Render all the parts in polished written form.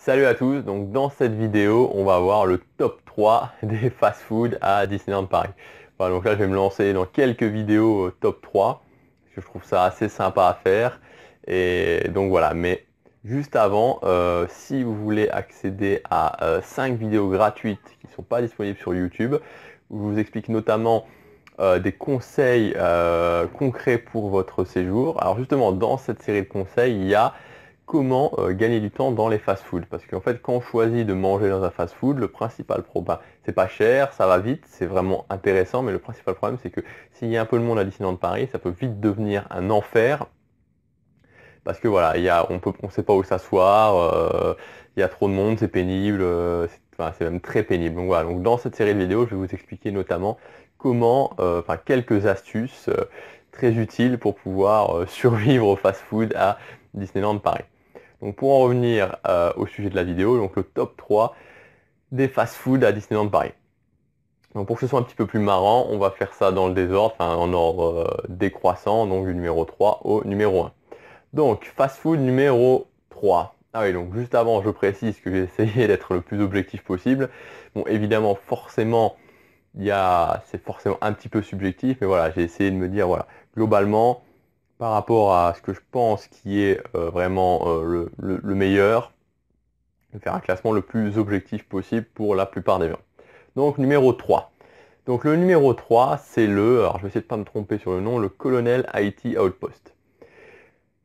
Salut à tous, donc dans cette vidéo, on va voir le top 3 des fast-food à Disneyland Paris. Voilà, donc là, je vais me lancer dans quelques vidéos top 3, parce que je trouve ça assez sympa à faire. Et donc voilà, mais juste avant, si vous voulez accéder à 5 vidéos gratuites qui ne sont pas disponibles sur YouTube, où je vous explique notamment des conseils concrets pour votre séjour. Alors justement, dans cette série de conseils, il y a comment gagner du temps dans les fast-foods. Parce qu'en fait, quand on choisit de manger dans un fast-food, le principal problème, c'est pas cher, ça va vite, c'est vraiment intéressant, mais le principal problème, c'est que s'il y a un peu de monde à Disneyland Paris, ça peut vite devenir un enfer. Parce que voilà, on sait pas où s'asseoir, il y a trop de monde, c'est pénible, c'est même très pénible. Donc voilà, donc dans cette série de vidéos, je vais vous expliquer notamment quelques astuces très utiles pour pouvoir survivre au fast-food à Disneyland Paris. Donc pour en revenir au sujet de la vidéo, donc le top 3 des fast-food à Disneyland Paris. Donc pour que ce soit un petit peu plus marrant, on va faire ça dans le désordre, en ordre décroissant, donc du numéro 3 au numéro 1. Donc fast-food numéro 3. Ah oui, donc juste avant, je précise que j'ai essayé d'être le plus objectif possible. Bon, évidemment, forcément, c'est forcément un petit peu subjectif, mais voilà, j'ai essayé de me dire, voilà, globalement, par rapport à ce que je pense qui est vraiment le meilleur, de faire un classement le plus objectif possible pour la plupart des gens. Donc numéro 3. Donc le numéro 3, c'est alors je vais essayer de ne pas me tromper sur le nom, le Colonel Haiti Outpost.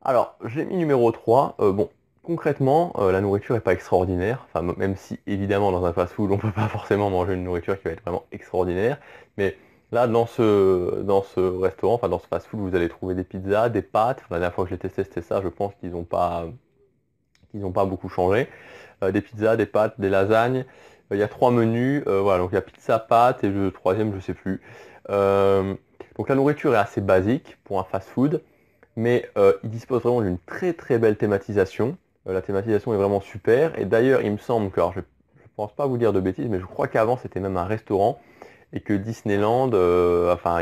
Alors, j'ai mis numéro 3. Bon, concrètement, la nourriture n'est pas extraordinaire. Enfin, même si, évidemment, dans un fast-food, on ne peut pas forcément manger une nourriture qui va être vraiment extraordinaire. Mais là, dans ce restaurant, enfin, dans ce fast-food, vous allez trouver des pizzas, des pâtes. Enfin, la dernière fois que je l'ai testé, c'était ça. Je pense qu'ils n'ont pas beaucoup changé. Des pizzas, des pâtes, des lasagnes. Il y a 3 menus. Voilà, donc il y a pizza, pâtes et le troisième, je ne sais plus. Euh, donc la nourriture est assez basique pour un fast-food, mais il dispose vraiment d'une très très belle thématisation. La thématisation est vraiment super. Et d'ailleurs, il me semble que, alors je ne pense pas vous dire de bêtises, mais je crois qu'avant c'était même un restaurant et que Disneyland,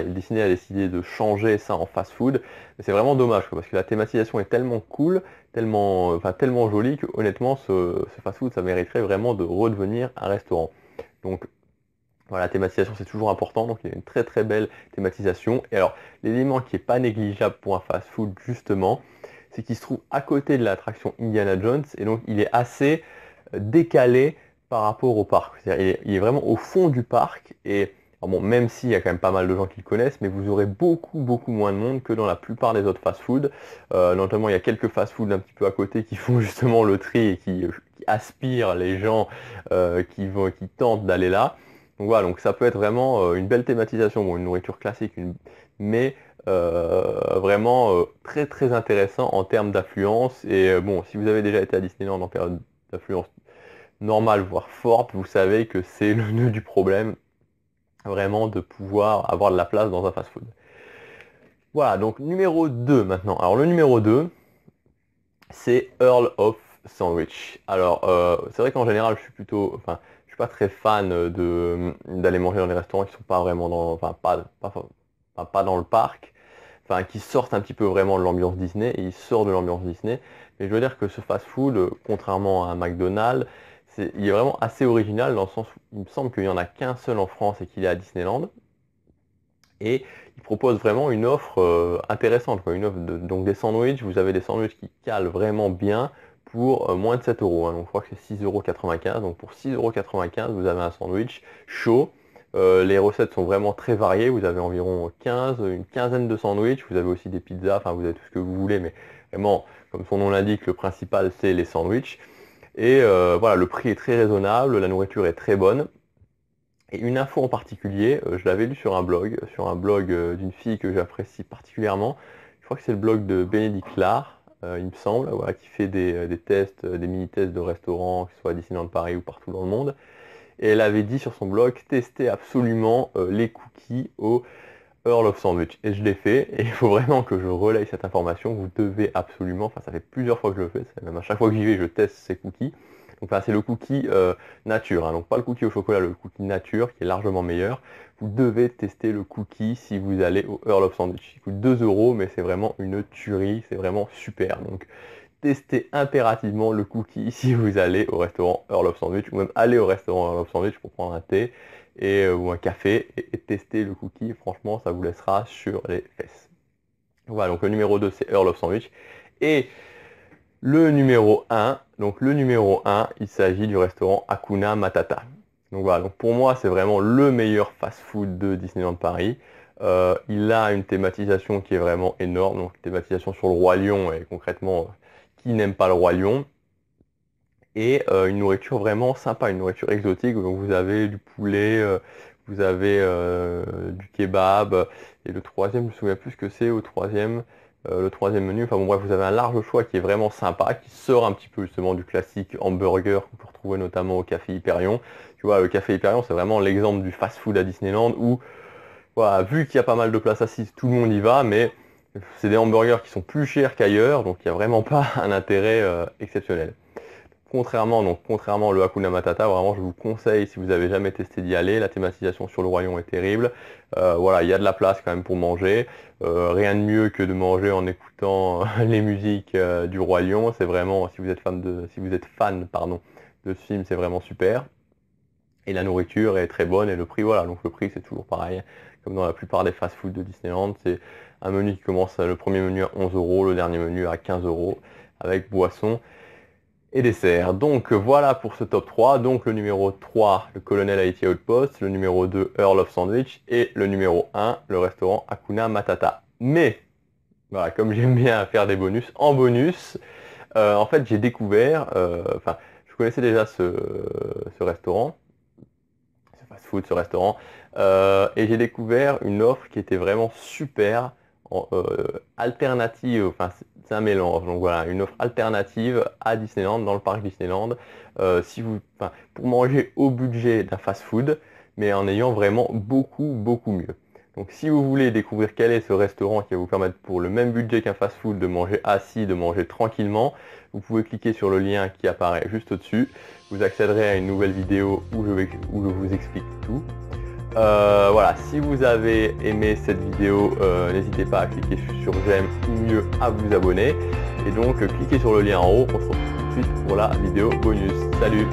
Disney a décidé de changer ça en fast-food. C'est vraiment dommage, quoi, parce que la thématisation est tellement cool, tellement jolie que honnêtement, ce fast-food, ça mériterait vraiment de redevenir un restaurant. Donc voilà, la thématisation c'est toujours important, donc il y a une très très belle thématisation. Et alors, l'élément qui n'est pas négligeable pour un fast-food justement, c'est qu'il se trouve à côté de l'attraction Indiana Jones, et donc il est assez décalé par rapport au parc. C'est-à-dire, il est vraiment au fond du parc, et alors bon, même s'il y a quand même pas mal de gens qui le connaissent, mais vous aurez beaucoup beaucoup moins de monde que dans la plupart des autres fast-food. Notamment, il y a quelques fast-food un petit peu à côté qui font justement le tri et qui aspirent les gens qui tentent d'aller là. Donc voilà, donc ça peut être vraiment une belle thématisation, bon, une nourriture classique, mais vraiment très très intéressant en termes d'affluence. Et bon, si vous avez déjà été à Disneyland en période d'affluence normale, voire forte, vous savez que c'est le nœud du problème, vraiment de pouvoir avoir de la place dans un fast-food. Voilà, donc numéro 2 maintenant. Alors le numéro 2, c'est Earl of Sandwich. Alors, c'est vrai qu'en général, je suis pas très fan d'aller manger dans des restaurants qui sont pas vraiment pas dans le parc, enfin, qui sortent un petit peu vraiment de l'ambiance Disney, et ils sortent de l'ambiance Disney. Mais je veux dire que ce fast-food, contrairement à un McDonald's, il est vraiment assez original dans le sens où il me semble qu'il n'y en a qu'un seul en France et qu'il est à Disneyland. Et il propose vraiment une offre intéressante, quoi. Une offre donc des sandwichs, vous avez des sandwichs qui calent vraiment bien pour moins de 7 euros, hein. Donc je crois que c'est 6,95 €. Donc pour 6,95 €, vous avez un sandwich chaud. Les recettes sont vraiment très variées. Vous avez environ une quinzaine de sandwichs. Vous avez aussi des pizzas, enfin vous avez tout ce que vous voulez, mais vraiment, comme son nom l'indique, le principal c'est les sandwichs. Et voilà, le prix est très raisonnable, la nourriture est très bonne. Et une info en particulier, je l'avais lu sur un blog d'une fille que j'apprécie particulièrement. Je crois que c'est le blog de Bénédicte Lard, il me semble, voilà, qui fait des tests, des mini-tests de restaurants, que ce soit à Disneyland Paris ou partout dans le monde. Et elle avait dit sur son blog, testez absolument les cookies au Earl of Sandwich. Et je l'ai fait, et il faut vraiment que je relaye cette information. Vous devez absolument, enfin ça fait plusieurs fois que je le fais, même à chaque fois que j'y vais, je teste ces cookies. Donc c'est le cookie nature, hein, donc pas le cookie au chocolat, le cookie nature qui est largement meilleur. Vous devez tester le cookie si vous allez au Earl of Sandwich. Il coûte 2 €, mais c'est vraiment une tuerie, c'est vraiment super. Donc testez impérativement le cookie si vous allez au restaurant Earl of Sandwich, ou même aller au restaurant Earl of Sandwich pour prendre un thé ou un café et tester le cookie. Franchement, ça vous laissera sur les fesses. Voilà, donc le numéro 2, c'est Earl of Sandwich. Et le numéro 1, il s'agit du restaurant Hakuna Matata. Donc voilà, donc pour moi, c'est vraiment le meilleur fast-food de Disneyland Paris. Il a une thématisation qui est vraiment énorme, donc thématisation sur le Roi Lion, et concrètement, qui n'aime pas le Roi Lion. Et une nourriture vraiment sympa, une nourriture exotique. Donc vous avez du poulet, vous avez du kebab, et le troisième, je me souviens plus ce que c'est au troisième. Le troisième menu, enfin bon bref, vous avez un large choix qui est vraiment sympa, qui sort un petit peu justement du classique hamburger qu'on peut retrouver notamment au Café Hyperion. Tu vois, le Café Hyperion, c'est vraiment l'exemple du fast-food à Disneyland où, voilà, vu qu'il y a pas mal de places assises, tout le monde y va, mais c'est des hamburgers qui sont plus chers qu'ailleurs, donc il n'y a vraiment pas un intérêt exceptionnel. Contrairement au Hakuna Matata, vraiment je vous conseille, si vous n'avez jamais testé d'y aller, la thématisation sur le Roi Lion est terrible. Voilà, il y a de la place quand même pour manger. Rien de mieux que de manger en écoutant les musiques du Roi Lion. C'est vraiment, si vous êtes fan de ce film, c'est vraiment super. Et la nourriture est très bonne et le prix, voilà, donc le prix c'est toujours pareil, comme dans la plupart des fast-food de Disneyland. C'est un menu qui commence, le premier menu à 11 €, le dernier menu à 15 € avec boisson et dessert. Donc voilà pour ce top 3. Donc le numéro 3, le Colonel Haiti Outpost, le numéro 2, Earl of Sandwich, et le numéro 1, le restaurant Hakuna Matata. Mais, voilà, comme j'aime bien faire des bonus, en bonus, en fait j'ai découvert, je connaissais déjà ce restaurant, ce fast-food, ce restaurant, et j'ai découvert une offre qui était vraiment super, alternative, enfin c'est un mélange, donc voilà, une offre alternative à Disneyland, dans le parc Disneyland, pour manger au budget d'un fast-food, mais en ayant vraiment beaucoup mieux. Donc si vous voulez découvrir quel est ce restaurant qui va vous permettre pour le même budget qu'un fast-food de manger assis, de manger tranquillement, vous pouvez cliquer sur le lien qui apparaît juste au-dessus. Vous accéderez à une nouvelle vidéo où je vous explique tout. Voilà, si vous avez aimé cette vidéo, n'hésitez pas à cliquer sur j'aime ou mieux à vous abonner. Et donc cliquez sur le lien en haut, on se retrouve tout de suite pour la vidéo bonus. Salut!